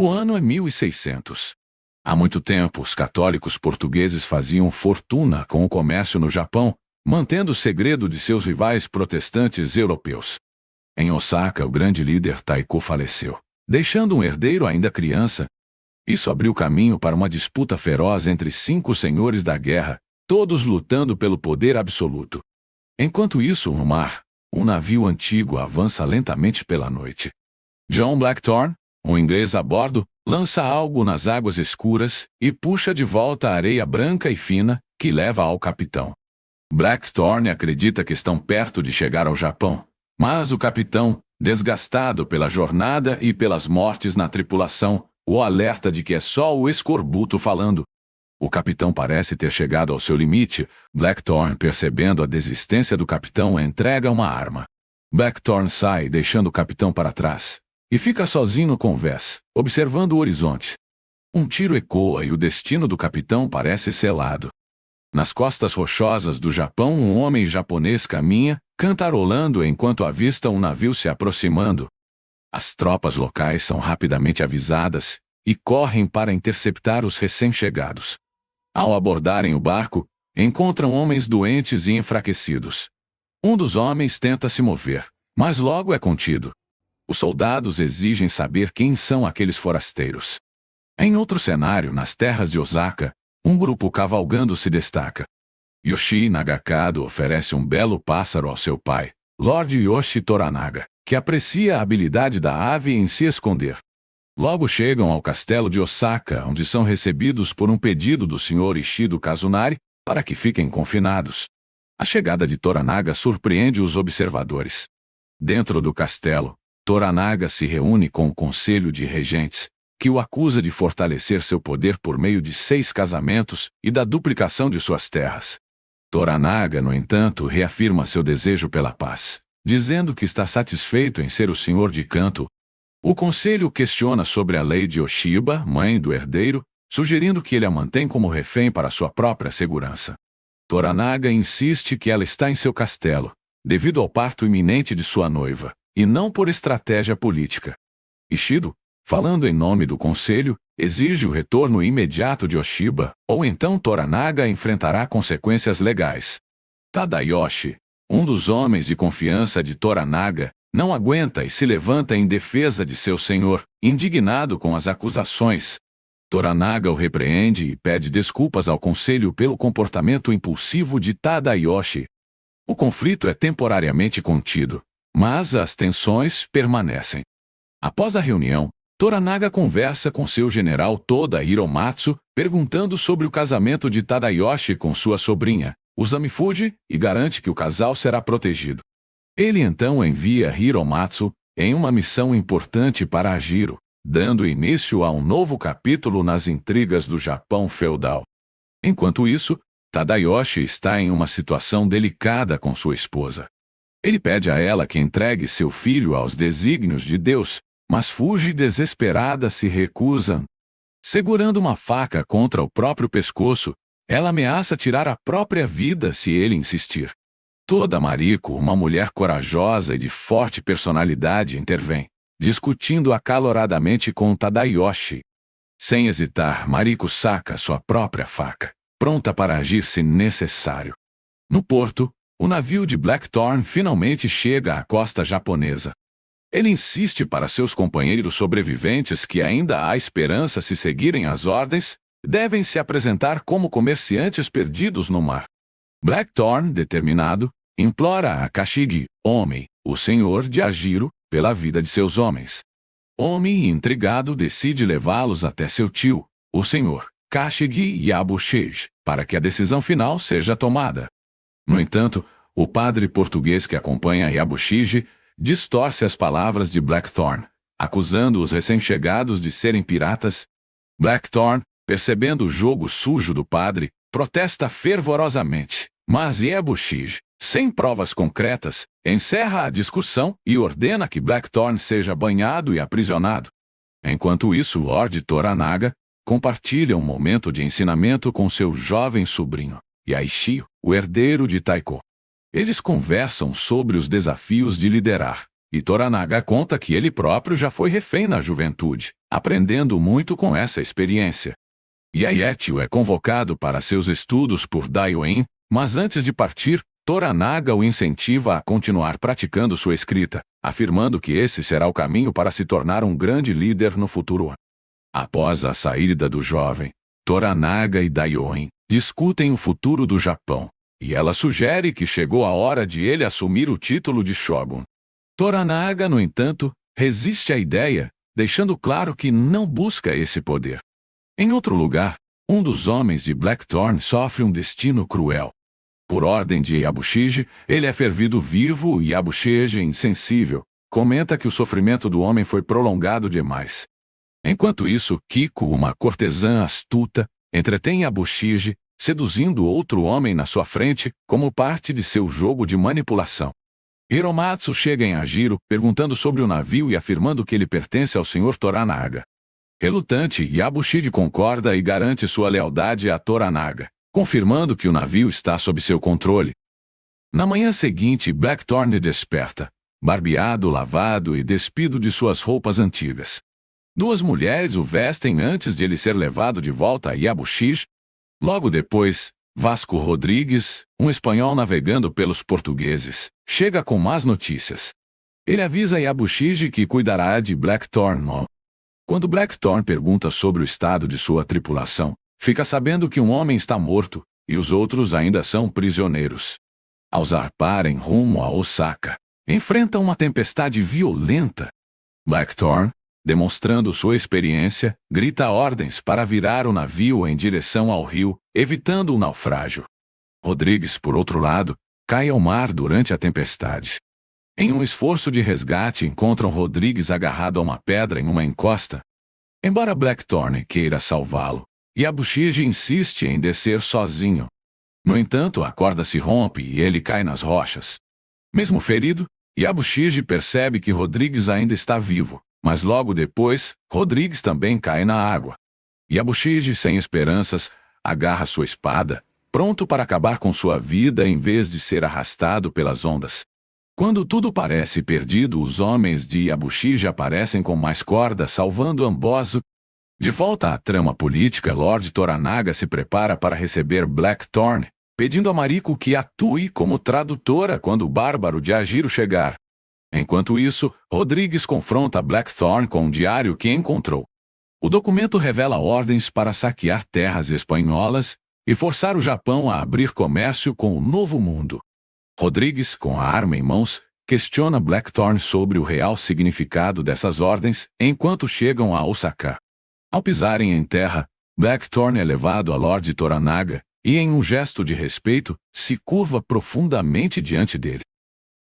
O ano é 1600. Há muito tempo, os católicos portugueses faziam fortuna com o comércio no Japão, mantendo o segredo de seus rivais protestantes europeus. Em Osaka, o grande líder Taiko faleceu, deixando um herdeiro ainda criança. Isso abriu caminho para uma disputa feroz entre 5 senhores da guerra, todos lutando pelo poder absoluto. Enquanto isso, no mar, um navio antigo avança lentamente pela noite. John Blackthorne, um inglês a bordo, lança algo nas águas escuras e puxa de volta a areia branca e fina que leva ao capitão. Blackthorne acredita que estão perto de chegar ao Japão, mas o capitão, desgastado pela jornada e pelas mortes na tripulação, o alerta de que é só o escorbuto falando. O capitão parece ter chegado ao seu limite. Blackthorne, percebendo a desistência do capitão, entrega uma arma. Blackthorne sai, deixando o capitão para trás, e fica sozinho no convés, observando o horizonte. Um tiro ecoa e o destino do capitão parece selado. Nas costas rochosas do Japão, um homem japonês caminha, cantarolando enquanto avista um navio se aproximando. As tropas locais são rapidamente avisadas e correm para interceptar os recém-chegados. Ao abordarem o barco, encontram homens doentes e enfraquecidos. Um dos homens tenta se mover, mas logo é contido. Os soldados exigem saber quem são aqueles forasteiros. Em outro cenário, nas terras de Osaka, um grupo cavalgando se destaca. Yoshi Nagakado oferece um belo pássaro ao seu pai, Lord Yoshi Toranaga, que aprecia a habilidade da ave em se esconder. Logo chegam ao castelo de Osaka, onde são recebidos por um pedido do Sr. Ishido Kazunari para que fiquem confinados. A chegada de Toranaga surpreende os observadores. Dentro do castelo, Toranaga se reúne com o Conselho de Regentes, que o acusa de fortalecer seu poder por meio de 6 casamentos e da duplicação de suas terras. Toranaga, no entanto, reafirma seu desejo pela paz, dizendo que está satisfeito em ser o senhor de Kanto. O conselho questiona sobre a lei de Oshiba, mãe do herdeiro, sugerindo que ele a mantém como refém para sua própria segurança. Toranaga insiste que ela está em seu castelo, devido ao parto iminente de sua noiva, e não por estratégia política. Ishido, falando em nome do conselho, exige o retorno imediato de Oshiba, ou então Toranaga enfrentará consequências legais. Tadayoshi, um dos homens de confiança de Toranaga, não aguenta e se levanta em defesa de seu senhor, indignado com as acusações. Toranaga o repreende e pede desculpas ao conselho pelo comportamento impulsivo de Tadayoshi. O conflito é temporariamente contido, mas as tensões permanecem. Após a reunião, Toranaga conversa com seu general Toda Hiromatsu, perguntando sobre o casamento de Tadayoshi com sua sobrinha, Usamifuji, e garante que o casal será protegido. Ele então envia Hiromatsu em uma missão importante para Ajiro, dando início a um novo capítulo nas intrigas do Japão feudal. Enquanto isso, Tadayoshi está em uma situação delicada com sua esposa. Ele pede a ela que entregue seu filho aos desígnios de Deus, mas Fuji, desesperada, se recusa. Segurando uma faca contra o próprio pescoço, ela ameaça tirar a própria vida se ele insistir. Toda Mariko, uma mulher corajosa e de forte personalidade, intervém, discutindo acaloradamente com Tadayoshi. Sem hesitar, Mariko saca sua própria faca, pronta para agir se necessário. No porto, o navio de Blackthorne finalmente chega à costa japonesa. Ele insiste para seus companheiros sobreviventes que ainda há esperança se seguirem as ordens, devem se apresentar como comerciantes perdidos no mar. Blackthorne, determinado, implora a Kashigi, Omi, o senhor de Ajiro, pela vida de seus homens. Omi, intrigado, decide levá-los até seu tio, o senhor Kashigi Yabushige, para que a decisão final seja tomada. No entanto, o padre português que acompanha Yabushige distorce as palavras de Blackthorne, acusando os recém-chegados de serem piratas. Blackthorne, percebendo o jogo sujo do padre, protesta fervorosamente, mas Yabushige, sem provas concretas, encerra a discussão e ordena que Blackthorne seja banhado e aprisionado. Enquanto isso, Lord Toranaga compartilha um momento de ensinamento com seu jovem sobrinho, Yaishio, o herdeiro de Taiko. Eles conversam sobre os desafios de liderar, e Toranaga conta que ele próprio já foi refém na juventude, aprendendo muito com essa experiência. Yaetio é convocado para seus estudos por Daioen, mas antes de partir, Toranaga o incentiva a continuar praticando sua escrita, afirmando que esse será o caminho para se tornar um grande líder no futuro. Após a saída do jovem, Toranaga e Daioen discutem o futuro do Japão, e ela sugere que chegou a hora de ele assumir o título de shogun. Toranaga, no entanto, resiste à ideia, deixando claro que não busca esse poder. Em outro lugar, um dos homens de Blackthorn sofre um destino cruel. Por ordem de Yabushige, ele é fervido vivo e Yabushige, insensível, comenta que o sofrimento do homem foi prolongado demais. Enquanto isso, Kiko, uma cortesã astuta, entretém Yabushige, seduzindo outro homem na sua frente como parte de seu jogo de manipulação. Hiromatsu chega em Ajiro, perguntando sobre o navio e afirmando que ele pertence ao Sr. Toranaga. Relutante, Yabushige concorda e garante sua lealdade a Toranaga, confirmando que o navio está sob seu controle. Na manhã seguinte, Blackthorn desperta, barbeado, lavado e despido de suas roupas antigas. Duas mulheres o vestem antes de ele ser levado de volta a Yabushige. Logo depois, Vasco Rodrigues, um espanhol navegando pelos portugueses, chega com más notícias. Ele avisa Yabushige que cuidará de Blackthorn. Quando Blackthorn pergunta sobre o estado de sua tripulação, fica sabendo que um homem está morto e os outros ainda são prisioneiros. Ao zarparem rumo a Osaka, enfrentam uma tempestade violenta. Blackthorn, demonstrando sua experiência, grita ordens para virar o navio em direção ao rio, evitando o naufrágio. Rodrigues, por outro lado, cai ao mar durante a tempestade. Em um esforço de resgate, encontram Rodrigues agarrado a uma pedra em uma encosta. Embora Blackthorn queira salvá-lo, Yabushige insiste em descer sozinho. No entanto, a corda se rompe e ele cai nas rochas. Mesmo ferido, Yabushige percebe que Rodrigues ainda está vivo, mas logo depois, Rodrigues também cai na água. Yabushige, sem esperanças, agarra sua espada, pronto para acabar com sua vida em vez de ser arrastado pelas ondas. Quando tudo parece perdido, os homens de Yabushige aparecem com mais corda, salvando Ambozo. De volta à trama política, Lord Toranaga se prepara para receber Blackthorn, pedindo a Mariko que atue como tradutora quando o bárbaro de Ajiro chegar. Enquanto isso, Rodrigues confronta Blackthorn com um diário que encontrou. O documento revela ordens para saquear terras espanholas e forçar o Japão a abrir comércio com o Novo Mundo. Rodrigues, com a arma em mãos, questiona Blackthorn sobre o real significado dessas ordens enquanto chegam a Osaka. Ao pisarem em terra, Blackthorn é levado a Lord Toranaga e, em um gesto de respeito, se curva profundamente diante dele.